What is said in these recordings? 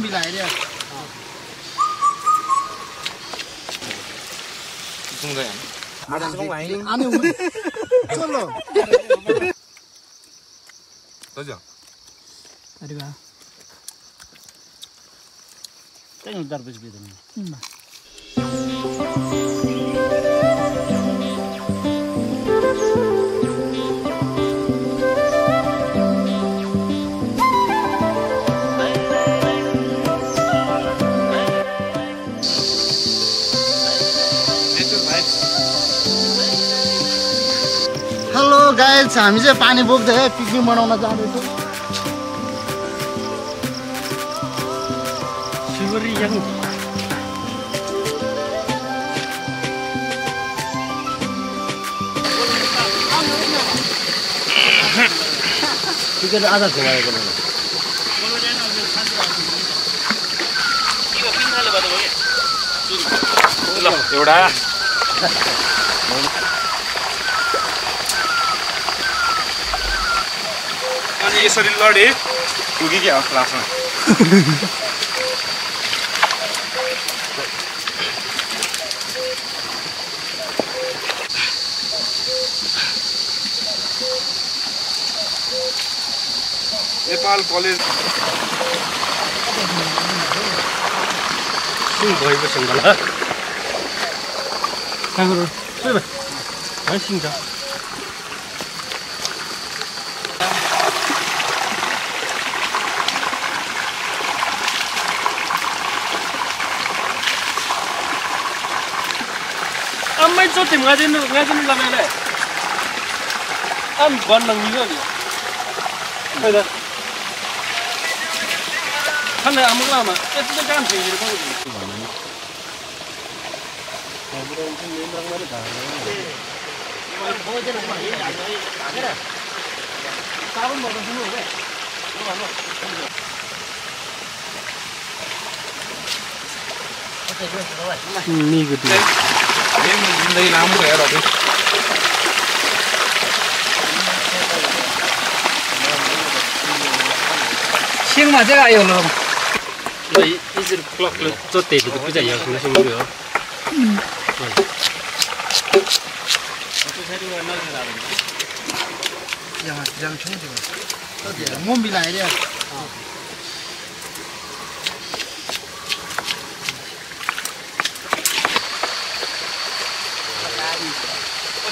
bị lại đi. Không rồi. Ăn không phải. Ăn không. Chốt rồi. Tới chưa? Đi vào. Cái gì đợt bây giờ đi. Hello guys, हामी चाहिँ पानी बोक्दै picnic मनाउन जाँदैछौँ। Shivri yang Tiga ada kau yang kau. ल एउटा अनि यसरी लडे पुगे के क्लासमा नेपाल कलेज Sing भएको सङ्गला कागरो सबै भाइ सिङ छ Amai cho tìm ngay trên làm này này ăn còn bằng gì nữa bây giờ hắn này ăn làm mà cái cái ăn gì được không Ni gitu. जिन्दगी लामो भयो र त्यो सिङमा चाहिँ आयो ल ल इजर क्लक जते त पूजा यहाँ सुन सुन गयो Yang chung tu. Mau bị lại đi.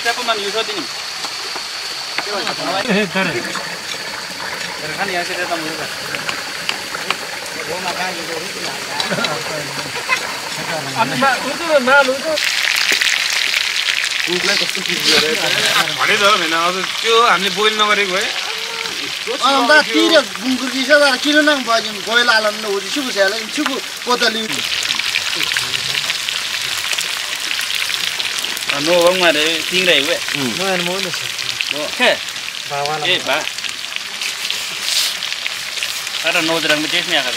Siapa man Yusuf ini? Kan ya saya datang dulu kan. Gua makan gitu itu lah. Apa mbak itu nah lu itu. उसलाई कस्तो फिल गरेछ भने त हैन अझ त्यो हामीले बोइल नगरेको है अन्त तिर गुंगुर दिसा त किन न बाजिन गोइल आलन न हो지 शुभ सेला शुभ पोतली नो बङ मारे तिङराइ वे नो एन मोन के बावाला ए बा अरे नो जरा में टेस्ट नहीं आकर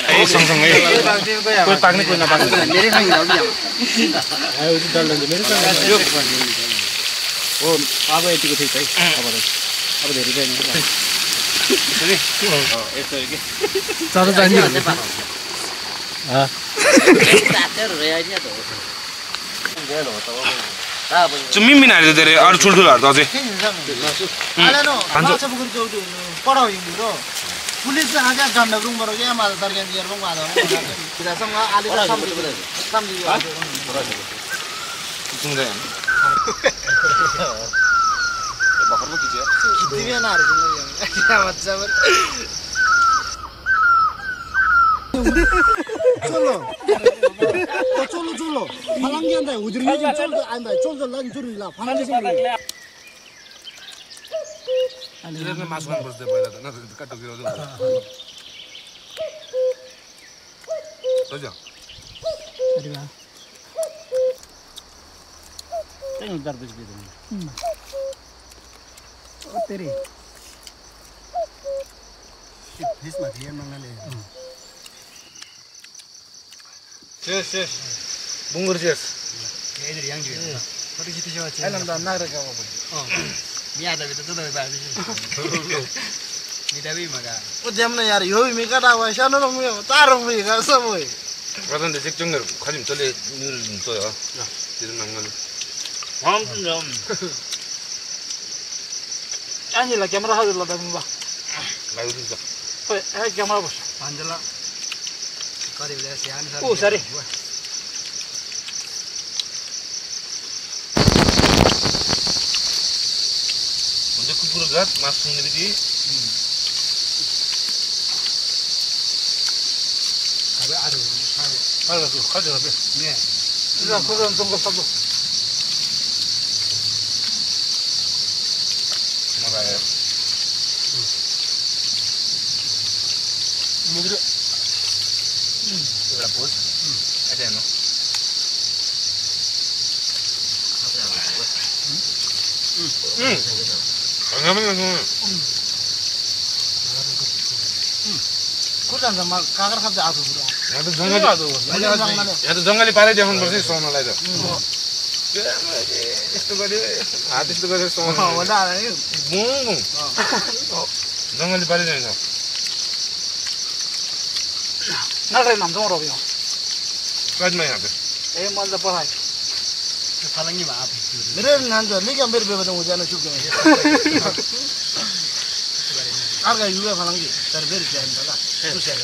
ए सँगसँगै कोही पाक्ने कोही नपाक्ने मेरे खाइ न बिया आयो डल ले मेरो सँग ओ अब यतिको ठीक है अब धेरै चाहिँ नि यसो के चलो जान्छु मिमिनाहरु त धेरै अरु ठुलठुलहरु त अझै पढाउ हिँड्नु पुलिस आगे गन्डक रुम बरो के माल दरगान दिएर बङ मादा किरा सँग आले सम दियो सुन्दै भर्खर किछ दिवे नाहरु क्या मजा बर चलो चलो चलो फलांगी अंदा उधरी चलो अंदा चलो लागि जुरी ला फलांगी से त्यसले मासु खान बस्दै पहिला त न काटो गिरो जो सजो अरे वाह चाहिँ दर बजे दे ओ तेरी फिस मा थिए मंगले yes bungur yes इधर yang जी थोड़ी सी जो है ना ना रखा हुआ बिया त त त Jam na yar yo mi ka da wa sha no mi tar mi ga sa mo 그런데 직종을 가지면 저리 좀 떠요. 이런 낭만. Ani la camera hadu la dagba. 라이브죠. Hey camera bos. Anjala kari le sian sa Oh sorry. 먼저 쿠쿠르가 마스님들이 kabe aru Hala tu khaja be. ne Ila program tong ko sabo. 뭐가요? Mudra. 이거라 보스. 아데노. 방금은 kurang sama kagar khab da asu bro 야도 정갈이 야도 정갈이 바래 되는 거지 소나라도. 이sto 거리 아티스트 거리 소나. wala na yun 뭉. 정갈이 바래 되는 거. Nalre nam jong robio. 까지만 해야 돼. Eh mal da parai. phalangi ba api mere nan jo le ka mere be badang ujana chuk gaya arga yuwe phalangi tar beri jan dala tu se ga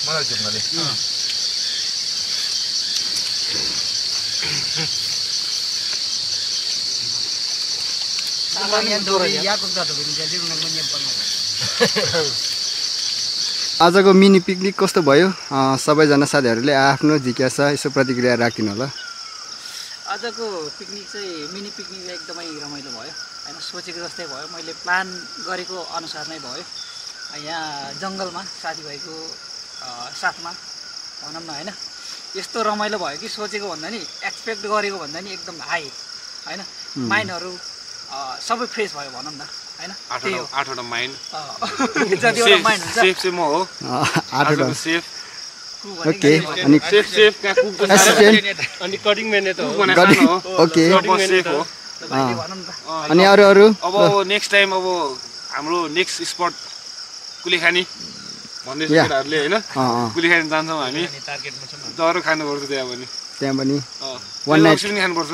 말할 좀 말해. Ang dori ya ko da do bin jadi nang menyempang आजको mini picnic कस्तो भयो सबैजना साथीहरूले आफ्नो जिज्ञासा यसो प्रतिक्रिया राखिदिनु होला आजको पिकनिक चाहिँ मिनी पिकनिक एकदमै रमाइलो भयो हैन सोचेको जस्तै भयो मैले प्लान गरेको अनुसार नै भयो यहाँ जंगलमा साथीभाइको साथमा भनौँ न हैन यस्तो रमाइलो भयो कि सोचेको भन्दा नि एक्सपेक्ट गरेको भन्दा नि एकदम हाई हैन माइन्डहरु सबै फ्रेस भयो भनौँ न हैन आठवटा माइन्ड जतिवटा माइन्ड हुन्छ सेफ चाहिँ म हो आठवटा सेफ ओके अनि सेफ का cook assistant Ani cutting man to. Okay safe हो तपाईँले भनौँ न त अनि अरू अब नेक्स्ट टाइम अब हाम्रो नेक्स्ट स्पट कुलेखानी भन्दै छ केटाहरूले हैन कुलेखानी जान्छौँ हामी जरो खानुपर्छ त्यहाँ पनि त्यहाँ पनि वान नाइट पनि खानुपर्छ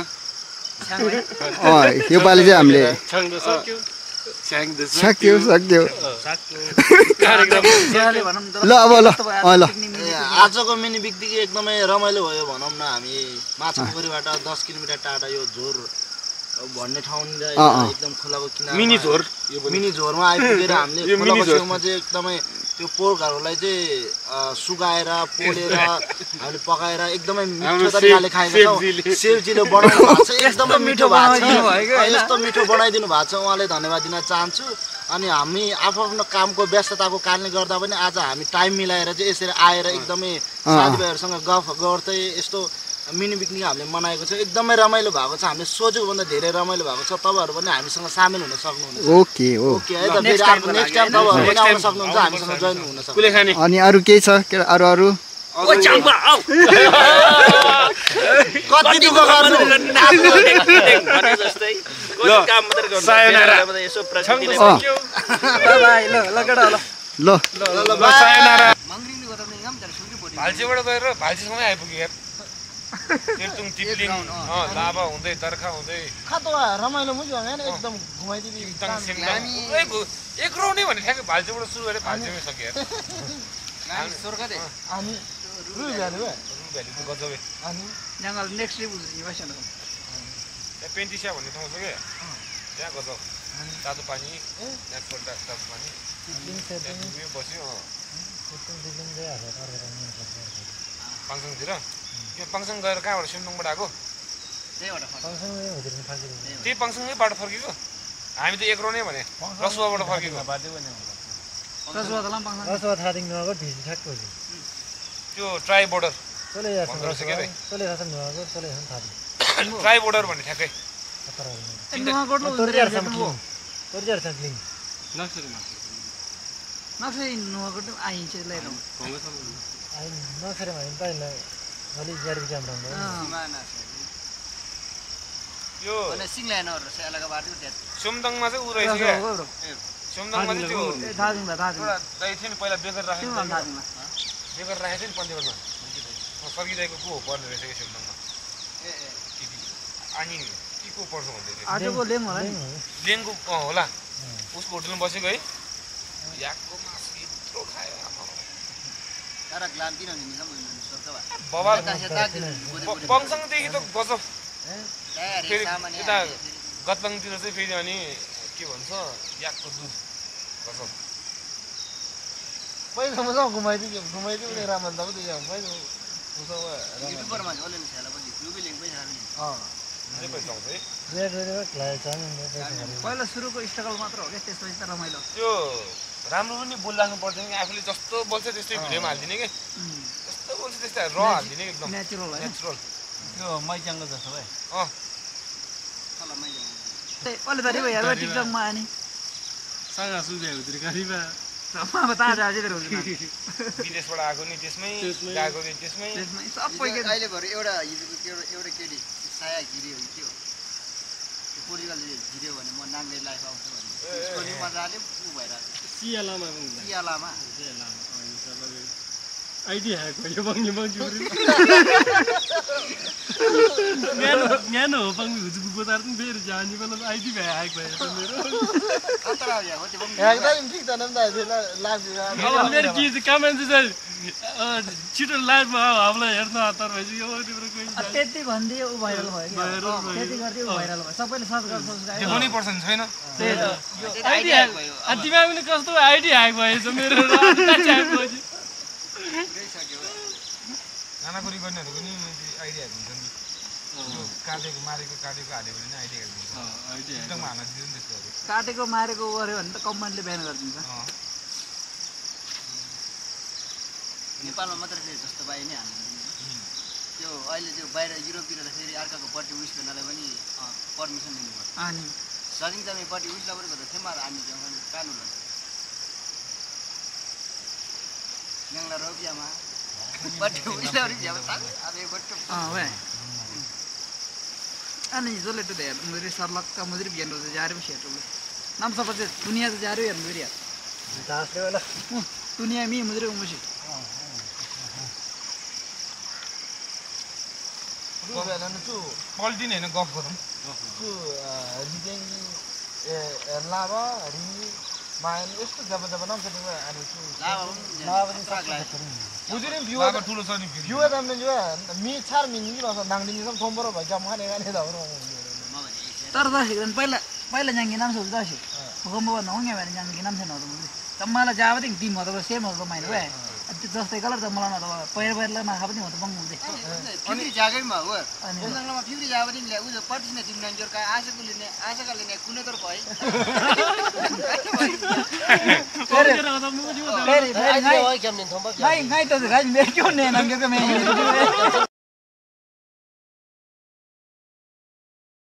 योपालि चाहिँ हामीले सक्यो सक्यो ज्याले भनौँ न त ल अब ल आजको मिनी पिकनिक एकदमै रमाइलो भयो भनौँ न हामी माछा पोखरीबाट 10 किलोमिटर टाढा यो झोर भन्ने ठाउँ एकदम खोलाको किनारमा मिनी झोरमा आइपुगेर हामीले खोलाको छेउमा चाहिँ एकदमै त्यो पोर्कहरूलाई चाहिँ सुगाएर पोलेर हामीले पकाएर एकदमै मिठो तरिकाले खाएका छौँ सेवजीले बनाउनु भएको छ एकदमै मिठो भएको छ यस्तो मिठो बनाइदिनु भएको छ उहाँलाई धन्यवाद दिन चाहन्छु अनि हामी आफ्नो कामको व्यस्तताको कारणले गर्दा पनि आज हामी टाइम मिलाएर चाहिँ यसरी आएर एकदमै साथीभाइहरूसँग गफ गर्दै यस्तो मिनी पिकनिक हामीले मनाएको छ एकदमै रमाइलो भएको छ हामीले सोचेको भन्दा धेरै रमाइलो भएको छ तपाईहरु पनि हामीसँग सामेल हुन सक्नुहुन्छ ओके ओके है त फेरि अर्को नेक्स्ट टाइम तपाईहरु पनि आउन सक्नुहुन्छ हामीसँग जोइन हुन सक्नुहुन्छ कुलेखानी अनि अरु के छ अरु ओ चाम्बा आउ कति दुःख गर्नु भने जस्तै कोही काम मात्र गर्नु सायनारा यसो प्रकृतिले सक्यो बाइ ल केटा ल ल सायनारा मंगरिङले गर्दा नि काम तर सुन्नु पर्यो भाल्चीबाट गएर भाल्चीसँगै आइपुग्यो यार तेर्तुङ टिप्लिङ लाभा हुँदै तर्खा हुँदै खातो रमाइलो मुझ हैन एकदम घुमाइदिबी एकदम सिमलाङ एक रोने भने ठ्याक्कै भाल्चीबाट सुरु गरे भाल्चीमै सक्यो यार हामी स्वर्ग दे अनि रुई भ्याली भए भ्याली त गजबे अनि जंगल नेक्स्ट ट्रिप इन्भेस्टन त्यहाँ पेन्टिसिया भन्ने ठाउँ छ के त्यहाँ गजब तातो पानी त्यहाँ छोड्दा तातो पानी त्यहाँ बस्यो पाङसङतिर त्यो पाङसङ गएर कहाँबाट सिमलङबाट आएको त्यही पाङसङमै बाटो फर्केको हामी त एक रोने भने रसुवाबाट फर्केको त्यो ट्राई बोर्डर ट्राई बोर्डर भन्ने ठ्याक्कै नफे नुवाकोट आइन्छ लाइरौ यो भने सिङल्यानहरु चाहिँ अलग बाटो त्यहाँ सोमदङमा चाहिँ उ रहेछ क्या सोमदङमा चाहिँ त्यो ए दार्जिलिङमा एउटा दाइ थियो नि पहिला बेगर राखेको थियो दार्जिलिङमा बेगर राखेको थियो नि पन्देबरमा सकिरहेको को पर्ने रहेछ कि सोमदङमा अनि के को पर्छ भन्दै थियो आजको लेङ होला नि लेङको होला उसको होटलमा बसेको है याकको मासु यत्रो खायो तर ग्लाम किन हुने निसम सोच्छ भा बबाल दार्जिलिङ पङसँगदेखि त गजब तयारी फेरि सामान्य यता गतलङतिर चाहिँ फेरि अनि के भन्छ याकको दुध गजब पहिला मजा घुमाइदियो भने राम्रो त त्यो पहिला युट्युबरमा झोले नि छाला पछि रुबी लिङ पनि छाल्ने जे पैसा आउँछ है पहिला सुरुको स्ट्रगल मात्र हो क्या त्यसपछि त रमाइलो त्यो राम्रो पनि बोलिराख्नु पर्दैन कि आफूले जस्तो बोल्छ त्यस्तै भिडियोमा हालिदिने कि जस्तो बोल्छ त्यस्तै र हालिदिने एकदम नेचुरल होइन नेचुरल त्यो मैचाङको जस्तो भाइ अहिले त रे हेर्दा टिकटकमा आनी सँग सुझ्या हुँदै गरिबा अब ताजा अझै हुन्छ विदेशबाट आएको नि त्यसमै गएको नि त्यसमै त्यसमै सबै के अहिले भएर एउटा एउटा केटी साया गिर्यो के हो त्यो पोर्चुगलले गिर्यो भने म नाङ्गे लाइफ आउँछ भने त्यसको नि मजाले उ भइरहेको सियालामा सियालामा आइडी ह्याक भयो बङ्गी न्यानो हो बङ्गी हुजुको बोतार पनि फेरि जाने बेला आइडी ह्याक भयो मेरो अन्तराल हो त्यो पनि एकदम ठिक छ नि अब मेरो के काम चाहिँ छिटो लाइभमा हामीलाई हेर्न हतार भइसक्यो त्यति भनिदियो ऊ भाइरल भयो कि त्यति गरिदियो ऊ भाइरल भयो सबैले सर्च गर्छ देखाउनै पर्छ नि छैन त्यही त आइडी ह्याक तिमीमा पनि कस्तो आइडी ह्याक भएछ मेरो खानाखोरी गर्नेहरू पनि आइडियाहरू हुन्छ नि त्यो काटेको मारेको हाल्यो भने नि आइडियाहरू हुन्छ एकदम हाल्न दिँदैन त्यस्तोहरू काटेको मारेको गर्यो भने त कम्पनीले ब्यान गरिदिन्छ नेपालमा मात्र फेरि जस्तो पाए नि हाल्नु त्यो अहिले त्यो बाहिर युरोपतिर त फेरि अर्काको पट्टि विस गर्नलाई पनि पर्मिसन दिनुपर्छ अनि सजिङ चाहिँ पट्टि विसलाई पनि गर्दा थिएँ हामी त्यो कानुन हुन्छ ഞങ്ങളെ റോബിയാമാ बट उइलाउरी भ्याउ ताल अबे बट्टो वे अनि जसले त हेर मुद्री सरलक्का मुद्री बिहान रोज जारे भी शेट नाम सब से दुनिया से जारे यार मुद्री यार दासले वाला दुनिया में मुद्री उमशी रुबेलन तु पल्टिन हैन गफ गरौँ तु रिदेङ लाभा रि माइन यस्तो जब जब नाम चाहिँ अनि तु लाभा पनि सक्छ मुझे भ्यू ठुलो छ नि भ्यू त हामीले जो मी छार मिनि नि बस नाङदिङ सब थोम्बरो भयो जम खाने गाने दाउरो तर दासी पहिला पहिला जाङ्गी नाम सोच्दा छ भगम्बो नहुँगे भने जाङ्गी नाम छैन मुद्री तम्माला जाब दिन टिम हो त सेम हो माइन वे जस्तै कलर त मलाई न त पहिला पहिला मा पनि हो त बङ हुँदै अनि जागैमा हो अनि उनीहरुमा फ्युरी जाब दिन ल्या उज पर्टिस न टिम नन्जर का आशाले ने कुने तर भए फेरि गाई त गाई मेरो क्यों ने नंगे के मैं